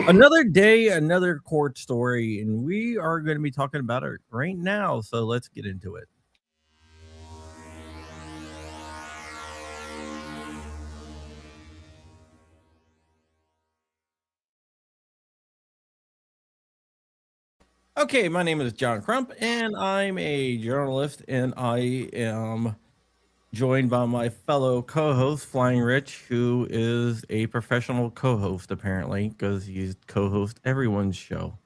Another day, another court story, and we are going to be talking about it right now. So let's get into it. Okay, my name is John Crump, and I'm a journalist, and I am joined by my fellow co-host, Flying Rich, who is a professional co-host, apparently, because he's co-host everyone's show.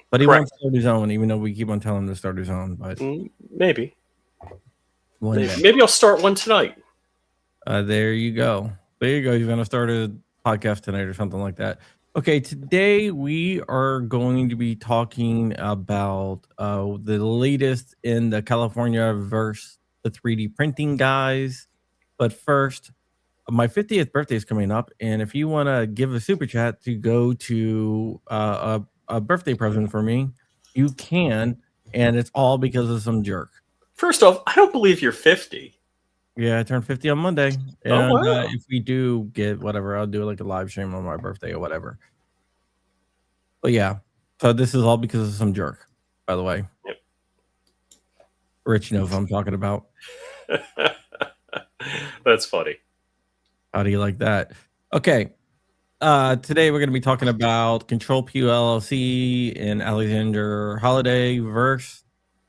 But he won't start his own, even though we keep on telling him to start his own. But maybe I'll start one tonight. There you go. There you go. You're going to start a podcast tonight or something like that. Okay, today we are going to be talking about the latest in the California versus the 3D printing guys. But first, my 50th birthday is coming up, and if you want to give a super chat to go to a birthday present for me, you can, and it's all because of some jerk. First off, I don't believe you're 50. Yeah, I turned 50 on Monday. And wow. If we do get whatever, I'll do like a live stream on my birthday or whatever. But yeah, so this is all because of some jerk, by the way. Yep. Rich knows what I'm talking about. That's funny. How do you like that? Okay. Today we're going to be talking about CTRLPEW LLC and Alexander Holiday versus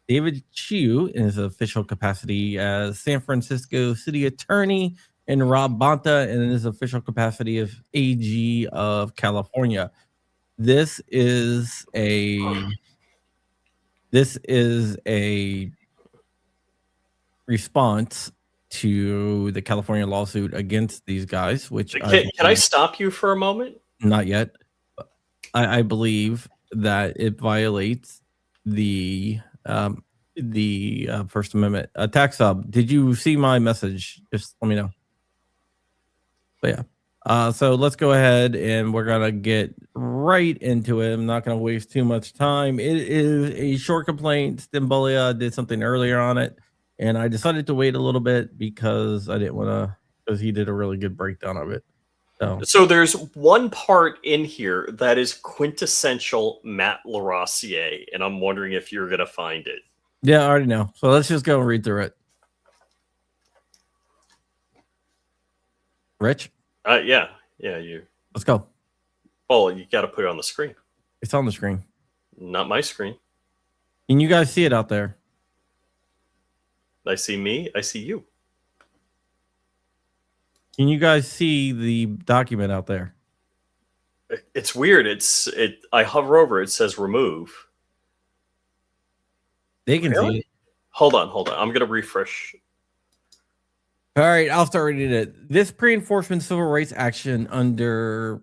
David Chiu in his official capacity as San Francisco City Attorney, and Rob Bonta in his official capacity as AG of California. This is a response to the California lawsuit against these guys. Which can I stop you for a moment? Not yet. I believe that it violates the First Amendment. Tax Sub, did you see my message? Just let me know. But yeah, so let's go ahead and we're gonna get right into it. I'm not gonna waste too much time. It is a short complaint. Stimbolia did something earlier on it, and I decided to wait a little bit because I didn't want to, because he did a really good breakdown of it. So there's one part in here that is quintessential Matt Larossier, and I'm wondering if you're gonna find it. Yeah, I already know. So let's just go and read through it. Rich? Yeah, you. Let's go. Oh, you got to put it on the screen. It's on the screen. Not my screen. Can you guys see it out there? I see me. I see you. Can you guys see the document out there? It's weird. I hover over it. It says remove. They can see it. Hold on. I'm going to refresh. All right, I'll start reading it. This pre-enforcement civil rights action under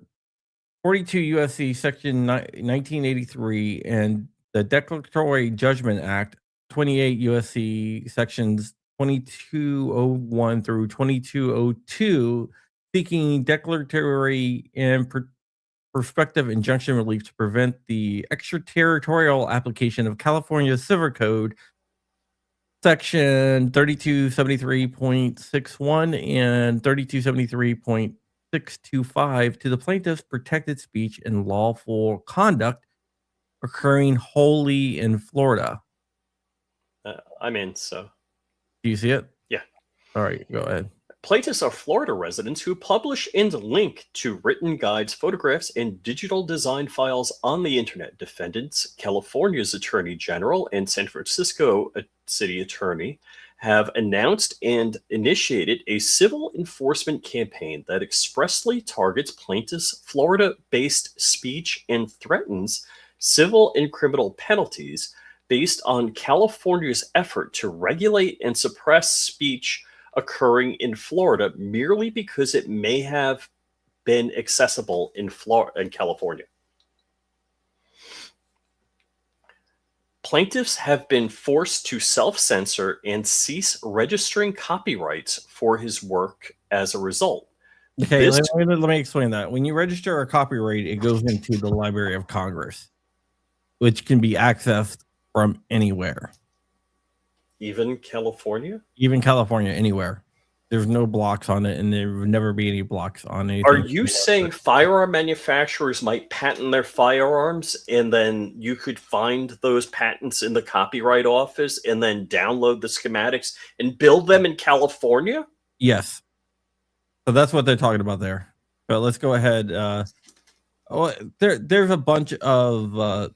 42 USC Section 1983 and the Declaratory Judgment Act 28 USC Sections 2201 through 2202, seeking declaratory and prospective injunction relief to prevent the extraterritorial application of California Civil Code Section 3273.61 and 3273.625 to the plaintiff's protected speech and lawful conduct occurring wholly in Florida. I'm in, so. Do you see it? Yeah. All right, go ahead. Plaintiffs are Florida residents who publish and link to written guides, photographs, and digital design files on the internet. Defendants, California's Attorney General and San Francisco City Attorney, have announced and initiated a civil enforcement campaign that expressly targets plaintiffs' Florida-based speech and threatens civil and criminal penalties based on California's effort to regulate and suppress speech occurring in Florida merely because it may have been accessible in California. Plaintiffs have been forced to self-censor and cease registering copyrights for his work as a result. Okay, let me explain that. When you register a copyright, it goes into the Library of Congress, which can be accessed from anywhere. Even California? Even California, anywhere. there's no blocks on it, and there would never be any blocks on anything. Are you saying firearm manufacturers might patent their firearms, and then you could find those patents in the Copyright Office and then download the schematics and build them in California? Yes. So that's what they're talking about there. But let's go ahead. There's a bunch of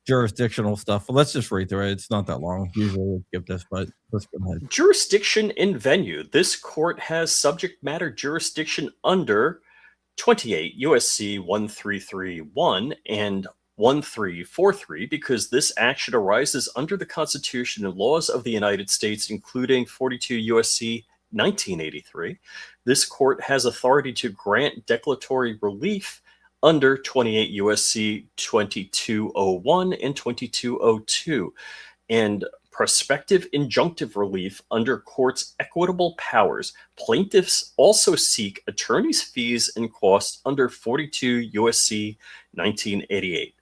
jurisdictional stuff. Well, let's just read through it. It's not that long. Usually we'll skip this, but let's go ahead. Jurisdiction and venue. This court has subject matter jurisdiction under 28 USC 1331 and 1343 because this action arises under the Constitution and laws of the United States, including 42 USC 1983. This court has authority to grant declaratory relief under 28 USC 2201 and 2202, and prospective injunctive relief under court's equitable powers. Plaintiffs also seek attorney's fees and costs under 42 USC 1988.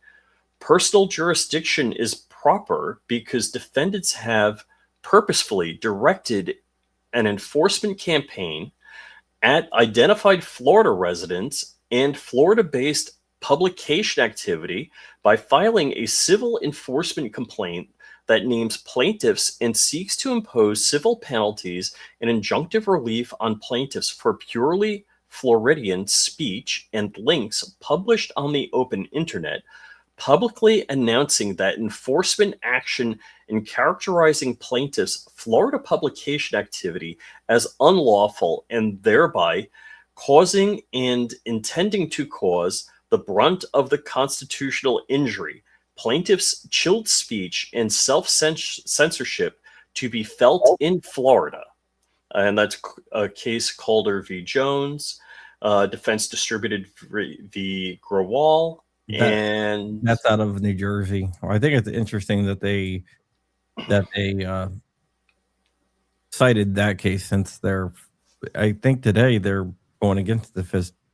Personal jurisdiction is proper because defendants have purposefully directed an enforcement campaign at identified Florida residents and Florida-based publication activity by filing a civil enforcement complaint that names plaintiffs and seeks to impose civil penalties and injunctive relief on plaintiffs for purely Floridian speech and links published on the open internet, publicly announcing that enforcement action and characterizing plaintiffs' Florida publication activity as unlawful and thereby causing and intending to cause the brunt of the constitutional injury, plaintiffs' chilled speech and self-censorship to be felt in Florida. And that's a case Calder v. Jones, Defense Distributed v. Grewal, and that's out of New Jersey. Well, I think it's interesting that they cited that case since I think today they're going against the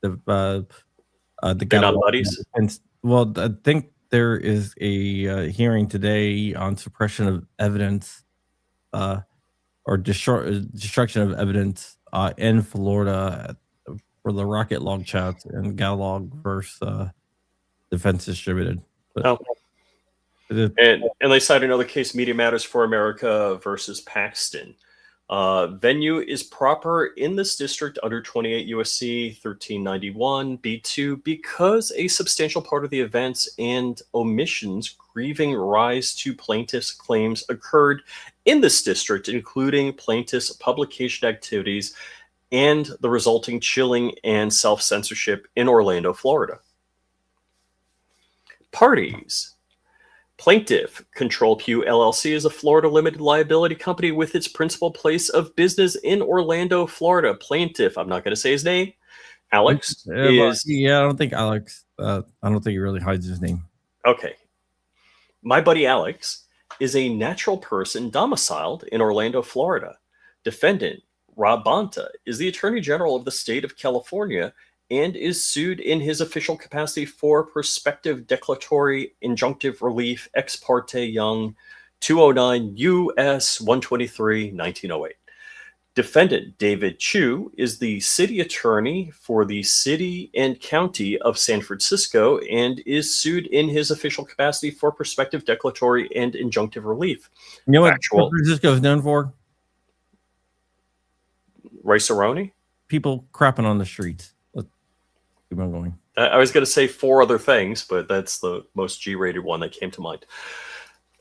they're not buddies. And well, I think there is a hearing today on suppression of evidence, or destruction of evidence in Florida for the Rocket Log chats and Galog versus Defense Distributed. But and they cite another case, Media Matters for America versus Paxton. Venue is proper in this district under 28 USC 1391 B2 because a substantial part of the events and omissions grieving rise to plaintiffs' claims occurred in this district, including plaintiffs' publication activities and the resulting chilling and self-censorship in Orlando, Florida. Parties. Plaintiff, CTRLPEW LLC, is a Florida limited liability company with its principal place of business in Orlando, Florida. Plaintiff, I'm not going to say his name, Alex, is... Yeah, I don't think Alex, I don't think he really hides his name. Okay. My buddy Alex is a natural person domiciled in Orlando, Florida. Defendant, Rob Bonta, is the Attorney General of the state of California and is sued in his official capacity for prospective declaratory injunctive relief ex parte Young 209 U.S. 123 1908. Defendant David Chiu is the city attorney for the city and county of San Francisco and is sued in his official capacity for prospective declaratory and injunctive relief. You know Factual. what San Francisco is known for? Rice-A-Roni? People crapping on the streets. Keep on going. I was going to say 4 other things, but that's the most G-rated one that came to mind.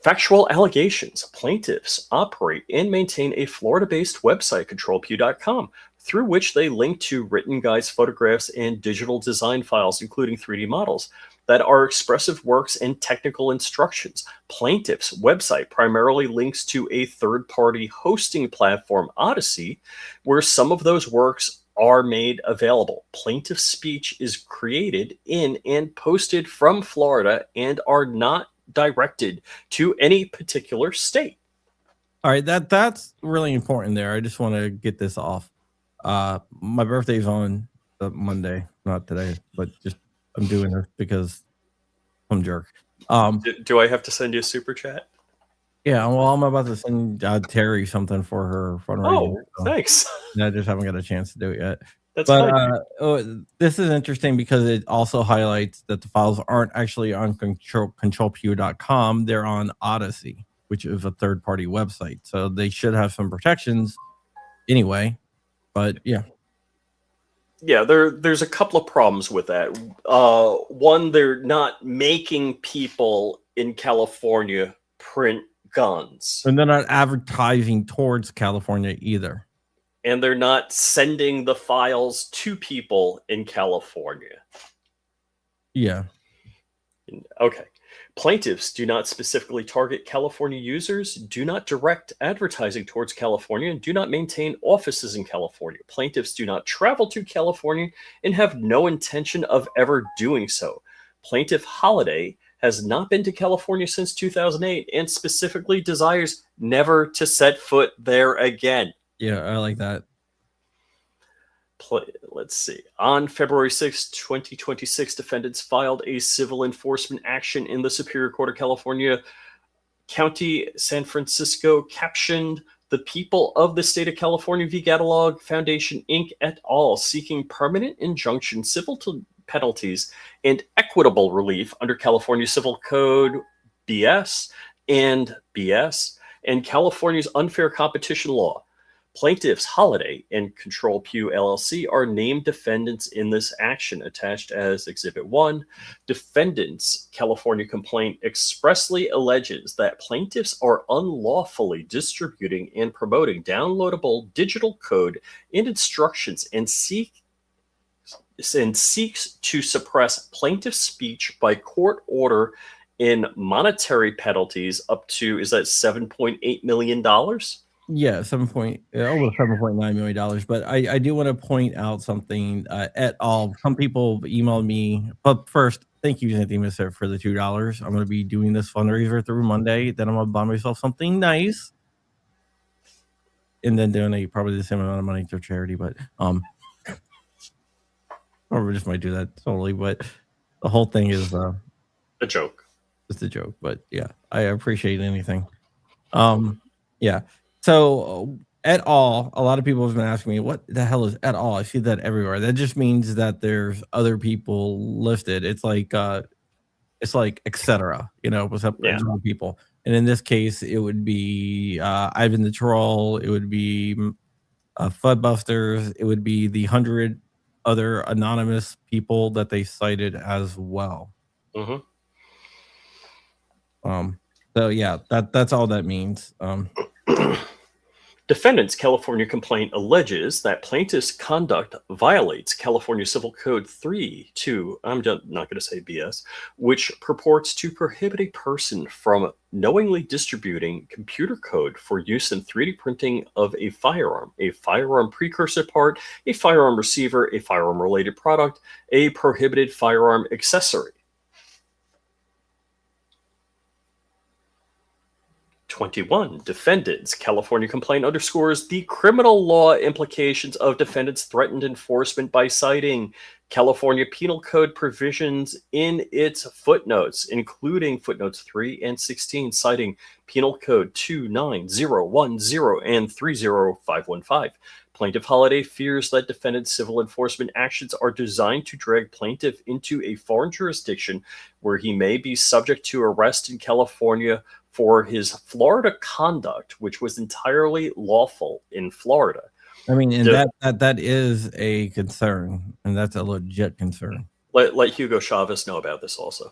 Factual allegations. Plaintiffs operate and maintain a Florida-based website, CTRLPEW.com, through which they link to written guides, photographs, and digital design files, including 3D models, that are expressive works and technical instructions. Plaintiffs' website primarily links to a third-party hosting platform, Odyssey, where some of those works are made available. Plaintiff speech is created in and posted from Florida and are not directed to any particular state. All right, that's really important there. I just want to get this off. My birthday's on Monday, not today, but just I'm doing this because I'm a jerk. Do I have to send you a super chat? Yeah, well, I'm about to send Terry something for her fundraising. Oh, So thanks. I just haven't got a chance to do it yet. That's But kind. this is interesting because it also highlights that the files aren't actually on CTRLPEW.com. They're on Odyssey, which is a third-party website. So they should have some protections anyway. But yeah. Yeah, there's a couple of problems with that. One, they're not making people in California print guns, And they're not advertising towards California either. and they're not sending the files to people in California. Yeah. Okay. Plaintiffs do not specifically target California users, do not direct advertising towards California, and do not maintain offices in California. Plaintiffs do not travel to California and have no intention of ever doing so. Plaintiff Holiday has not been to California since 2008 and specifically desires never to set foot there again. Yeah, I like that. Let's see. On February 6, 2026, defendants filed a civil enforcement action in the Superior Court of California, County San Francisco, captioned "The People of the State of California v. Catalog Foundation, Inc. et al. Seeking permanent injunction, civil penalties, and equitable relief under California Civil Code BS and California's unfair competition law. Plaintiffs Holiday and CTRLPEW LLC are named defendants in this action, attached as Exhibit 1. Defendants' California complaint expressly alleges that plaintiffs are unlawfully distributing and promoting downloadable digital code and instructions and seeks to suppress plaintiff speech by court order in monetary penalties up to, is that $7.8 million? Yeah, over $7.9 million. But I do want to point out something et al. Some people emailed me, but first, thank you, Anthony Mister, for the $2. I'm going to be doing this fundraiser through Monday. Then I'm going to buy myself something nice, and then donate probably the same amount of money to charity. But or just might do that totally. But the whole thing is a joke. It's a joke. But yeah, I appreciate anything. Yeah. So et al, a lot of people have been asking me, what the hell is et al? I see that everywhere. That just means that there's other people listed. It's like etc. What's up? Yeah. Other people. And in this case, it would be Ivan the Troll. It would be Fudbusters. It would be the 100 other anonymous people that they cited as well. Mm-hmm. So yeah, that's all that means. Defendant's California complaint alleges that plaintiff's conduct violates California Civil Code 3.2, I'm not going to say BS, which purports to prohibit a person from knowingly distributing computer code for use in 3D printing of a firearm precursor part, a firearm receiver, a firearm-related product, a prohibited firearm accessory. 21. Defendants' California complaint underscores the criminal law implications of defendants' threatened enforcement by citing California Penal Code provisions in its footnotes, including footnotes 3 and 16, citing Penal Code 29010 and 30515. Plaintiff Holiday fears that defendants' civil enforcement actions are designed to drag plaintiff into a foreign jurisdiction where he may be subject to arrest in California for his Florida conduct, which was entirely lawful in Florida. I mean, and that is a concern, and that's a legit concern. Let Hugo Chavez know about this also.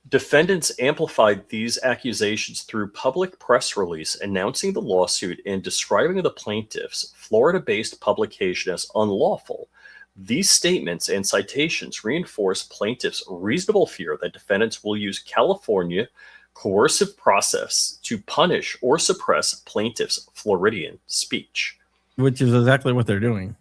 Defendants amplified these accusations through public press release announcing the lawsuit and describing the plaintiff's Florida-based publication as unlawful. These statements and citations reinforce plaintiffs' reasonable fear that defendants will use California coercive process to punish or suppress plaintiffs' Floridian speech. Which is exactly what they're doing.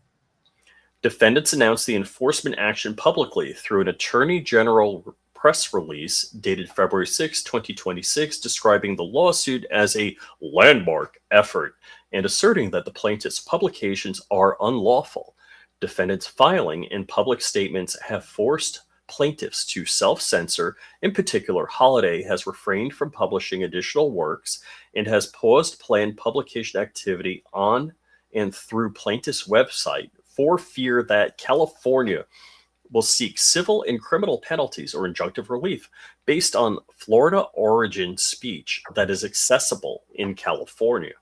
Defendants announced the enforcement action publicly through an Attorney General press release dated February 6, 2026, describing the lawsuit as a landmark effort and asserting that the plaintiff's publications are unlawful. Defendants' filing and public statements have forced plaintiffs to self-censor. In particular, Holiday has refrained from publishing additional works and has paused planned publication activity on and through plaintiffs' website for fear that California will seek civil and criminal penalties or injunctive relief based on Florida origin speech that is accessible in California.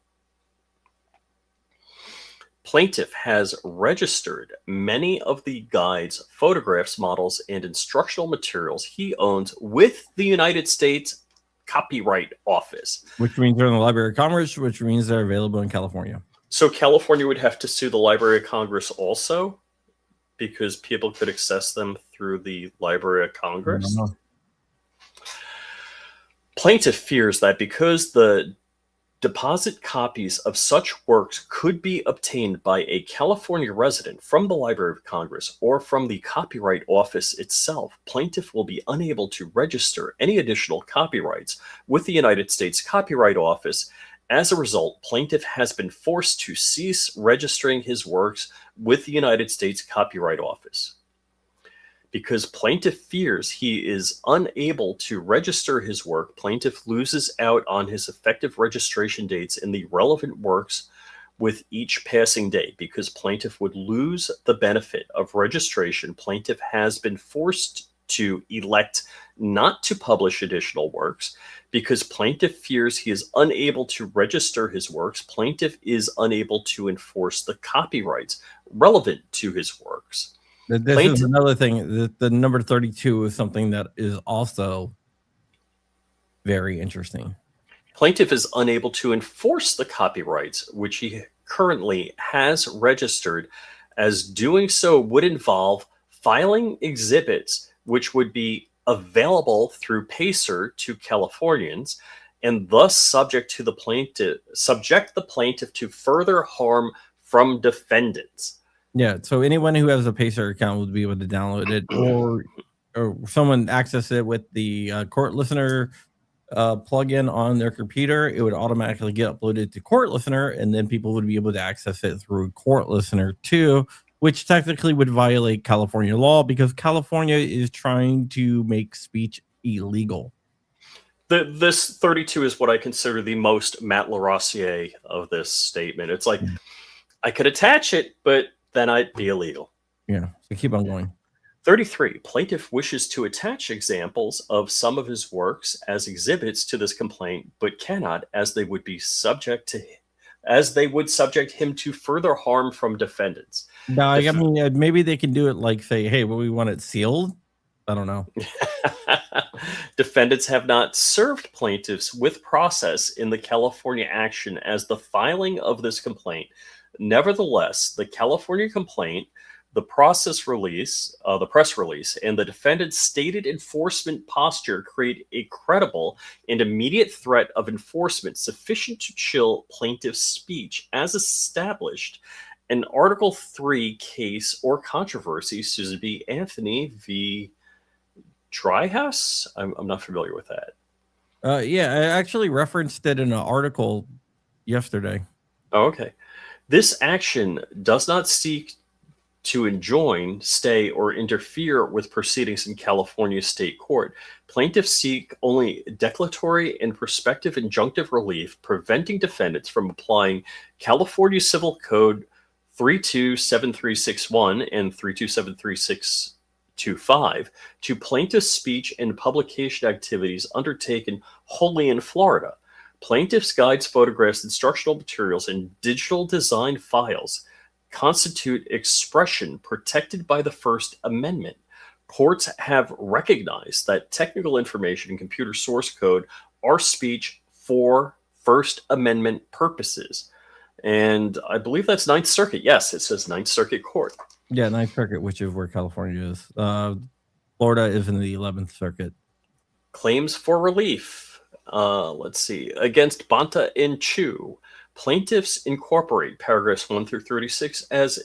Plaintiff has registered many of the guides, photographs, models, and instructional materials he owns with the United States Copyright Office. Which means they're in the Library of Congress, which means they're available in California. So California would have to sue the Library of Congress also, because people could access them through the Library of Congress. Plaintiff fears that because the deposit copies of such works could be obtained by a California resident from the Library of Congress or from the Copyright Office itself, plaintiff will be unable to register any additional copyrights with the United States Copyright Office. As a result, plaintiff has been forced to cease registering his works with the United States Copyright Office. Because plaintiff fears he is unable to register his work, plaintiff loses out on his effective registration dates in the relevant works with each passing day. Because plaintiff would lose the benefit of registration, plaintiff has been forced to elect not to publish additional works. Because plaintiff fears he is unable to register his works, plaintiff is unable to enforce the copyrights relevant to his works. This is another thing. The number 32 is something that is also very interesting. Plaintiff is unable to enforce the copyrights, which he currently has registered, as doing so would involve filing exhibits which would be available through PACER to Californians, and thus subject the plaintiff to further harm from defendants. Yeah, so anyone who has a PACER account would be able to download it, or someone access it with the Court Listener plugin on their computer. It would automatically get uploaded to Court Listener, and then people would be able to access it through Court Listener too, which technically would violate California law because California is trying to make speech illegal. This 32 is what I consider the most Matt LaRossiere of this statement. It's like, I could attach it, but then I'd be illegal. Yeah, so keep on going. 33. Plaintiff wishes to attach examples of some of his works as exhibits to this complaint, but cannot, as they would subject him to further harm from defendants. No, I mean, maybe they can do it like say, hey, well, we want it sealed. I don't know. Defendants have not served plaintiffs with process in the California action as the filing of this complaint. Nevertheless, the California complaint, the press release, and the defendant's stated enforcement posture create a credible and immediate threat of enforcement sufficient to chill plaintiff's speech as established in Article 3 case or controversy, Susan B. Anthony v. Dryhouse? I'm not familiar with that. Yeah, I actually referenced it in an article yesterday. Oh, okay. This action does not seek to enjoin, stay, or interfere with proceedings in California state court. Plaintiffs seek only declaratory and prospective injunctive relief, preventing defendants from applying California Civil Code 327361 and 327325 to plaintiff's speech and publication activities undertaken wholly in Florida. Plaintiffs' guides, photographs, instructional materials, and digital design files constitute expression protected by the First Amendment. Courts have recognized that technical information and computer source code are speech for First Amendment purposes. And I believe that's Ninth Circuit. Yes, it says Ninth Circuit Court. Yeah, Ninth Circuit, which is where California is. Florida is in the 11th Circuit. Claims for relief. Let's see. Against Bonta and Chiu, plaintiffs incorporate paragraphs 1 through 36 as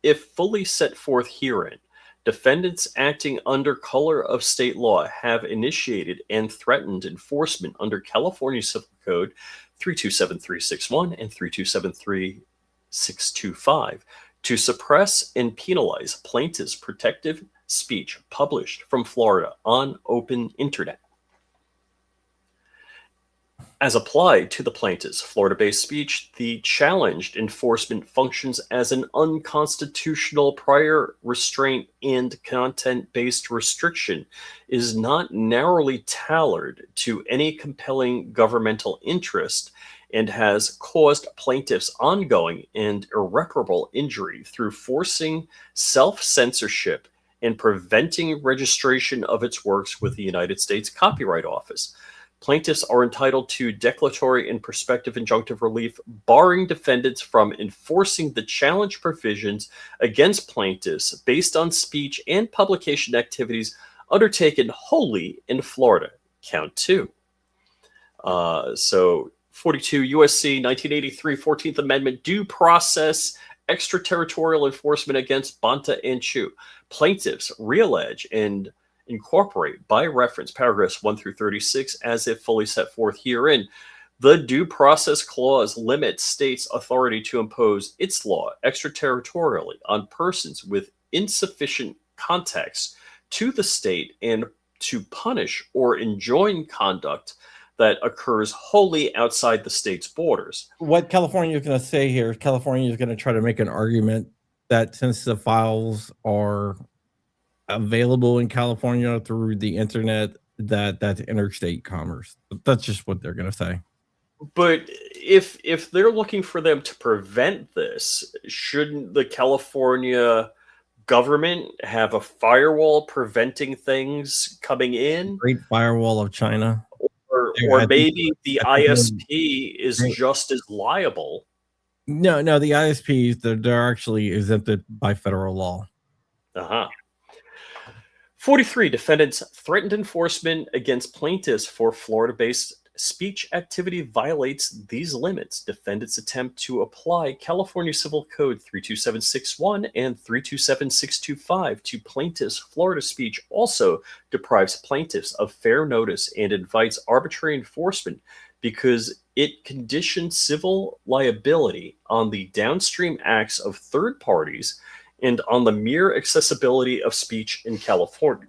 if fully set forth herein. Defendants acting under color of state law have initiated and threatened enforcement under California Civil Code 327361 and 327325 to suppress and penalize plaintiffs' protective speech published from Florida on open internet. As applied to the plaintiff's Florida-based speech, the challenged enforcement functions as an unconstitutional prior restraint and content-based restriction is not narrowly tailored to any compelling governmental interest and has caused plaintiffs ongoing and irreparable injury through forcing self-censorship and preventing registration of its works with the United States Copyright Office. Plaintiffs are entitled to declaratory and prospective injunctive relief, barring defendants from enforcing the challenge provisions against plaintiffs based on speech and publication activities undertaken wholly in Florida. Count 2. So 42 U.S.C. 1983 14th Amendment due process extraterritorial enforcement against Bonta and Chiu. Plaintiffs reallege and incorporate by reference paragraphs 1 through 36 as if fully set forth herein. The Due Process Clause limits states' authority to impose its law extraterritorially on persons with insufficient context to the state and to punish or enjoin conduct that occurs wholly outside the state's borders. What California is going to say here is California is going to try to make an argument that since the files are available in California through the internet, that's interstate commerce. That's just what they're going to say. But if they're looking for them to prevent this, shouldn't the California government have a firewall preventing things coming in? Great Firewall of China. Or maybe the ISP is just as liable. No, the ISPs, they're actually exempted by federal law. 43 defendants threatened enforcement against plaintiffs for Florida-based speech activity violates these limits. Defendants attempt to apply California Civil Code 32761 and 327625 to plaintiffs' Florida speech also deprives plaintiffs of fair notice and invites arbitrary enforcement because it conditions civil liability on the downstream acts of third parties and on the mere accessibility of speech in California.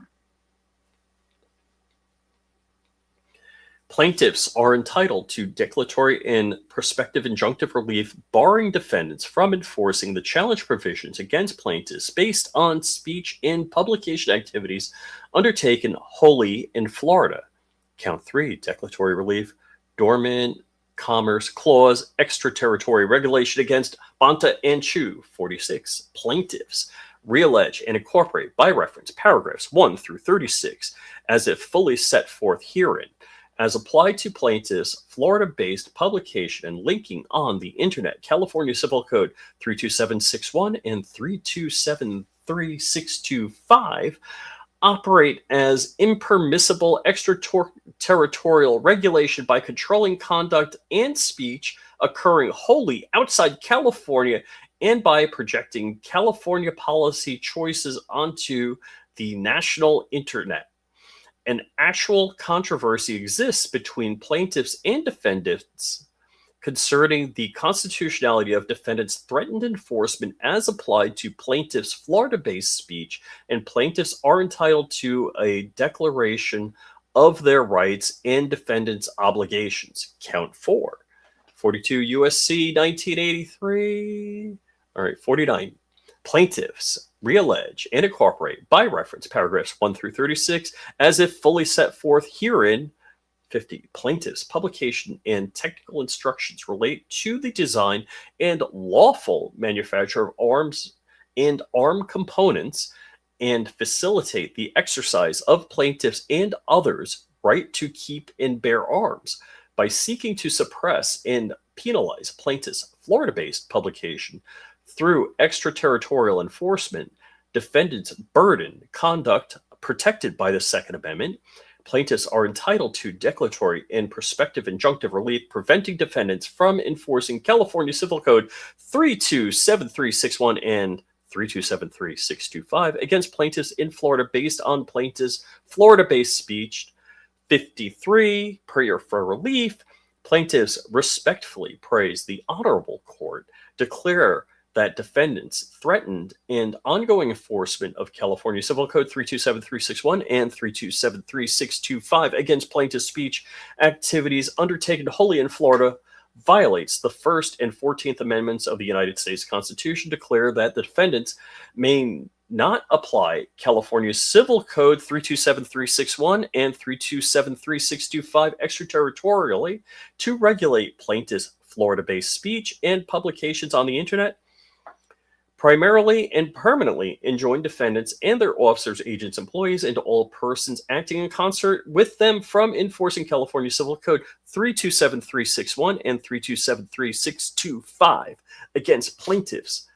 Plaintiffs are entitled to declaratory and prospective injunctive relief, barring defendants from enforcing the challenge provisions against plaintiffs based on speech and publication activities undertaken wholly in Florida. Count 3, declaratory relief, dormant commerce clause, extraterritorial regulation against Bonta and Chiu. 46, plaintiffs reallege and incorporate by reference paragraphs 1 through 36 as if fully set forth herein. As applied to plaintiffs' Florida-based publication and linking on the internet, California Civil Code 32761 and 3273625 operate as impermissible extraterritorial regulation by controlling conduct and speech occurring wholly outside California and by projecting California policy choices onto the national internet. An actual controversy exists between plaintiffs and defendants concerning the constitutionality of defendants' threatened enforcement as applied to plaintiffs' Florida-based speech, and plaintiffs are entitled to a declaration of their rights and defendants' obligations. Count 4. 42 U.S.C. 1983. All right, 49. Plaintiffs reallege and incorporate by reference paragraphs 1 through 36 as if fully set forth herein. 50. Plaintiffs' publication and technical instructions relate to the design and lawful manufacture of arms and arm components and facilitate the exercise of plaintiffs and others' right to keep and bear arms. By seeking to suppress and penalize plaintiffs' Florida-based publication through extraterritorial enforcement, defendants burden conduct protected by the Second Amendment. Plaintiffs are entitled to declaratory and prospective injunctive relief, preventing defendants from enforcing California Civil Code 327361 and 3273625 against plaintiffs in Florida based on plaintiffs' Florida-based speech. 53, prayer for relief. Plaintiffs respectfully praise the Honorable Court, declare that defendants threatened and ongoing enforcement of California Civil Code 327361 and 3273.625 against plaintiff speech activities undertaken wholly in Florida violates the First and 14th Amendments of the United States Constitution, declare that the defendants may not apply California Civil Code 327361 and 3273.625 extraterritorially to regulate plaintiffs' Florida-based speech and publications on the internet, primarily and permanently enjoin defendants and their officers, agents, employees, and all persons acting in concert with them from enforcing California Civil Code 327361 and 3273.625 against plaintiffs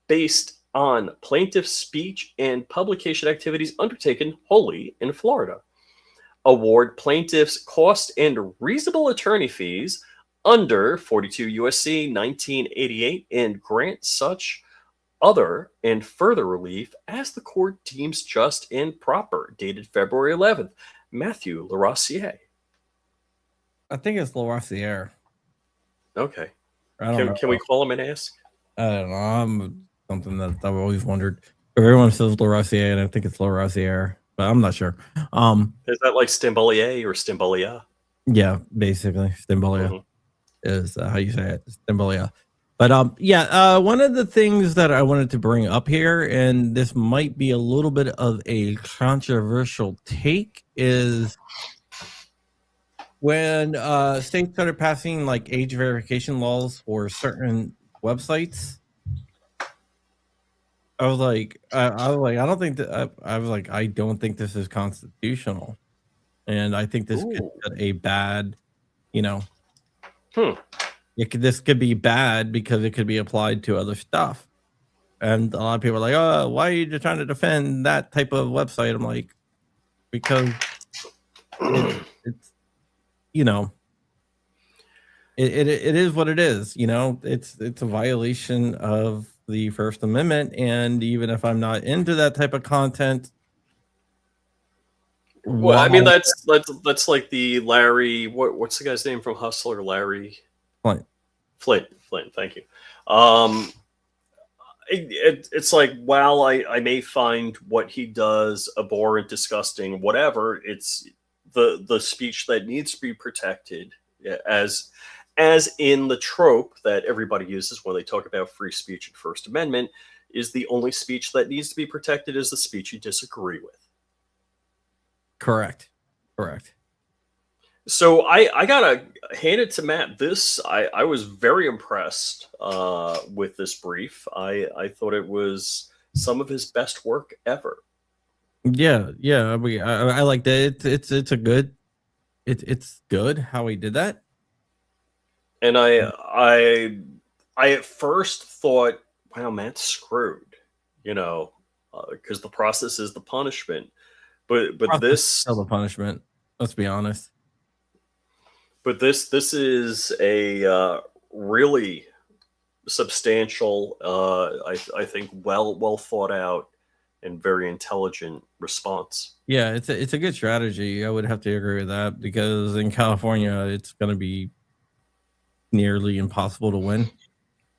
based on plaintiff speech and publication activities undertaken wholly in Florida. Award plaintiffs cost and reasonable attorney fees under 42 U.S.C. 1988 and grant such other and further relief as the court deems just and proper. Dated February 11th. Matthew Larossier. I think it's Larossier. Okay. I don't know. Can we call him and ask? I don't know. Something that I've always wondered. Everyone says Larossier, and I think it's Larossier, but I'm not sure. Is that like Stimbolier or Stimbolia? Yeah, basically Stimbolia is how you say it, Stimbolia. But one of the things that I wanted to bring up here, and this might be a little bit of a controversial take, is when states started passing like age verification laws for certain websites. I was like, I don't think that. I was like, I don't think this is constitutional, and I think this could get a bad, this could be bad because it could be applied to other stuff, and a lot of people are like, oh, why are you just trying to defend that type of website? I'm like, because it's it is what it is. It's a violation of the First Amendment, and even if I'm not into that type of content, well, I mean that's like the Larry. What's the guy's name from Hustler? Larry Flint. Thank you. It's like, while I may find what he does abhorrent, disgusting, whatever, it's the speech that needs to be protected, as in the trope that everybody uses when they talk about free speech and First Amendment, is the only speech that needs to be protected is the speech you disagree with. Correct. So I gotta hand it to Matt. I was very impressed with this brief. I thought it was some of his best work ever. Yeah. I like that. It's good how he did that. And I at first thought, wow, Matt's screwed, because the process is the punishment. But this the punishment. Let's be honest. But this is a really substantial, I think, well thought out and very intelligent response. Yeah, it's a good strategy. I would have to agree with that, because in California, it's going to be nearly impossible to win.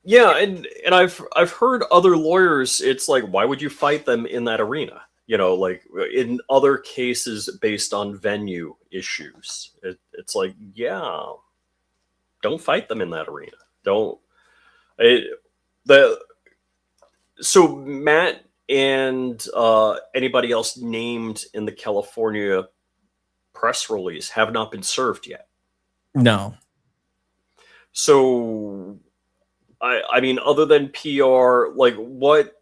Yeah, and I've heard other lawyers. It's like, why would you fight them in that arena? Like in other cases based on venue issues, it's like, yeah, don't fight them in that arena. So Matt and anybody else named in the California press release have not been served yet. No. So, I mean, other than PR, like, what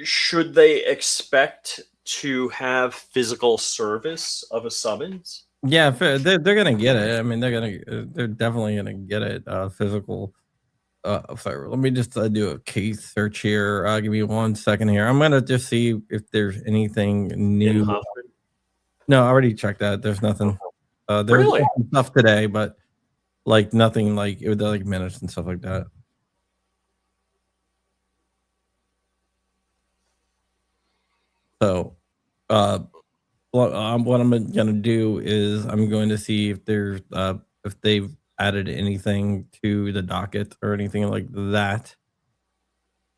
should they expect to have physical service of a summons? Yeah, they're gonna get it. I mean, they're definitely gonna get it. Physical. Sorry, let me just do a case search here. Give me 1 second here. I'm gonna just see if there's anything new. No, I already checked that. There's nothing. There's really? stuff today, but like nothing like it was like minutes and stuff like that. So, what I'm gonna do is I'm going to see if there's if they've added anything to the docket or anything like that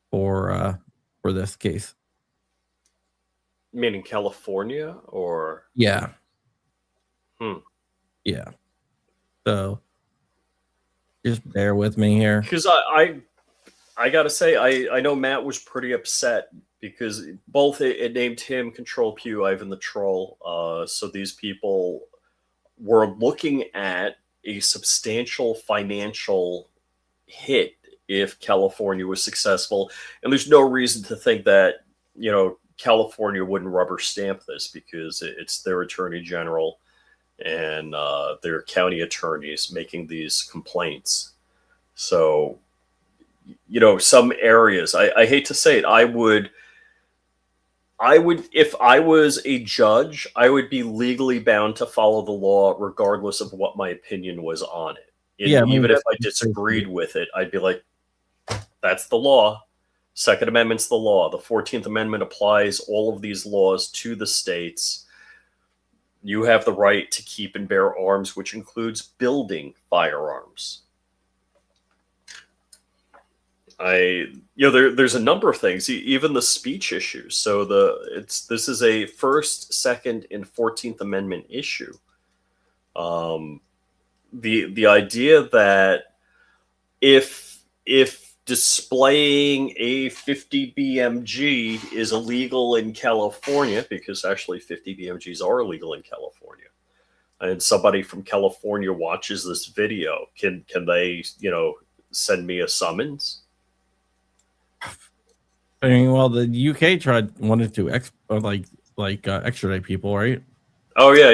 for this case. Meaning California, or Yeah. Hmm. Yeah. So just bear with me here. Because I gotta say, I know Matt was pretty upset because both it named him CTRLPEW, Ivan the Troll. So these people were looking at a substantial financial hit if California was successful, and there's no reason to think that California wouldn't rubber stamp this because it's their attorney general and their county attorneys making these complaints. So some areas, I hate to say it, I would, if I was a judge, I would be legally bound to follow the law regardless of what my opinion was on it. And Yeah, I mean, even if I disagreed with it, I'd be like, that's the law. Second Amendment's the law. The 14th Amendment applies all of these laws to the states. You have the right to keep and bear arms, which includes building firearms. There's a number of things, even the speech issues. So this is a First, Second, and 14th Amendment issue. The idea that if displaying a 50 BMG is illegal in California, because actually 50 BMGs are illegal in California, and somebody from California watches this video, can they send me a summons? I mean, well, the UK wanted to extradite people, right? Oh yeah.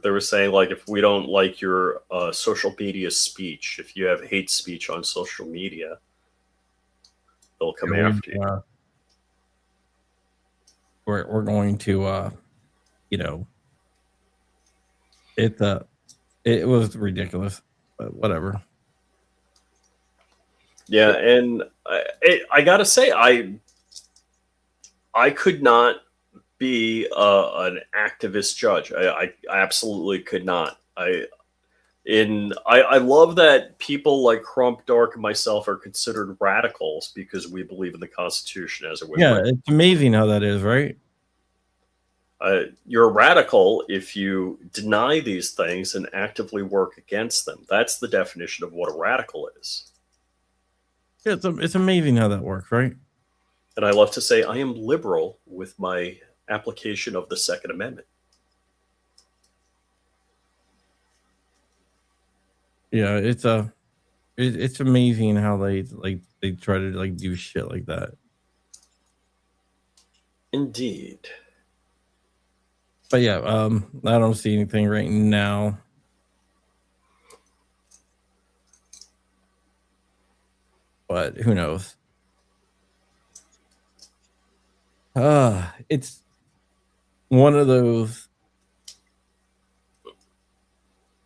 They were saying, like, if we don't like your social media speech, if you have hate speech on social media, they'll come after you. We're going to it was ridiculous, but whatever. Yeah, and I gotta say, I could not be an activist judge. I absolutely could not. I love that people like Crump, Dark, and myself are considered radicals because we believe in the Constitution as it was written. It's amazing how that is, right? You're a radical if you deny these things and actively work against them. That's the definition of what a radical is. Yeah, it's amazing how that works, right? And I love to say I am liberal with my application of the Second Amendment. Yeah, it's amazing how they try to do shit like that. Indeed. But yeah, I don't see anything right now. But who knows? It's one of those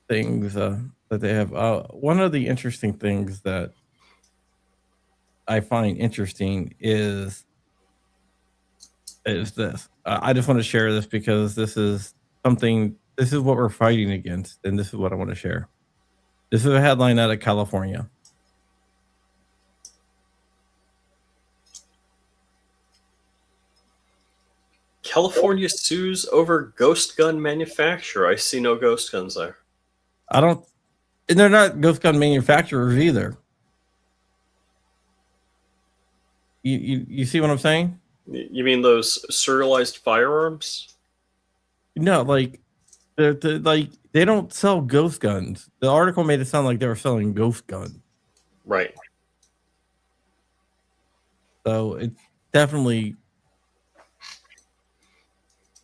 things that they have. One of the interesting things that I find interesting is this. I just want to share this because this is something. This is what we're fighting against, and this is what I want to share. This is a headline out of California. California sues over ghost gun manufacturer. I see no ghost guns there. And they're not ghost gun manufacturers either. You see what I'm saying? You mean those serialized firearms? No, they don't sell ghost guns. The article made it sound like they were selling ghost guns. Right. So it's definitely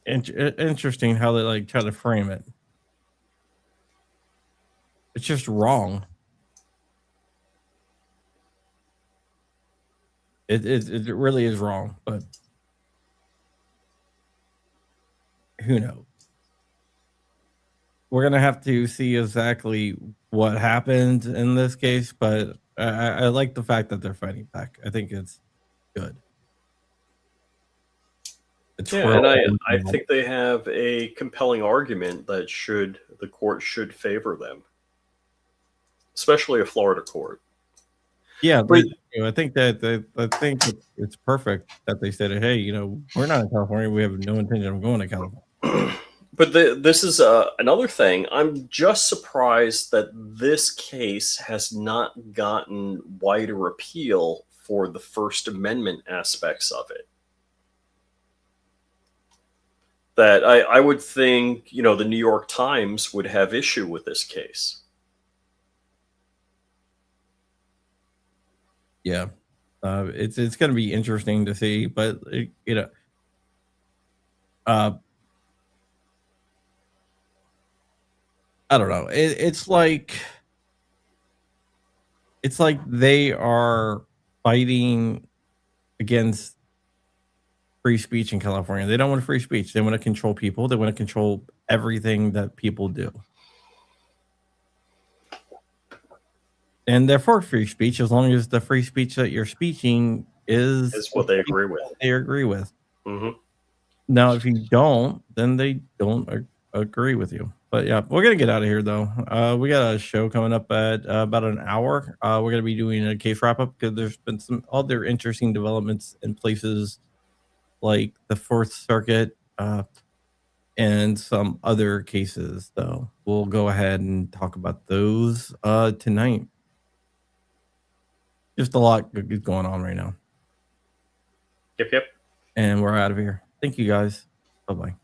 interesting how they try to frame it. It's just wrong. It really is wrong, but who knows? We're gonna have to see exactly what happened in this case, but I like the fact that they're fighting back. I think it's good. And I think they have a compelling argument that the court should favor them. especially a Florida court. Yeah, But- I think it's perfect that they said, hey, you know, we're not in California. We have no intention of going to California. But this is another thing. I'm just surprised that this case has not gotten wider appeal for the First Amendment aspects of it. That I would think, you know, the New York Times would have issue with this case. Yeah, it's going to be interesting to see, but you know, I don't know. It's like they are fighting against free speech in California. They don't want free speech. They want to control people. They want to control everything that people do. And they're for free speech as long as the free speech that you're speaking is what they agree with. They agree with. Mm-hmm. Now, if you don't, then they don't agree with you. But yeah, we're gonna get out of here though. We got a show coming up at about an hour. We're gonna be doing a case wrap up because there's been some other interesting developments in places like the Fourth Circuit and some other cases. Though we'll go ahead and talk about those tonight. Just a lot is going on right now. Yep. And we're out of here. Thank you guys. Bye-bye.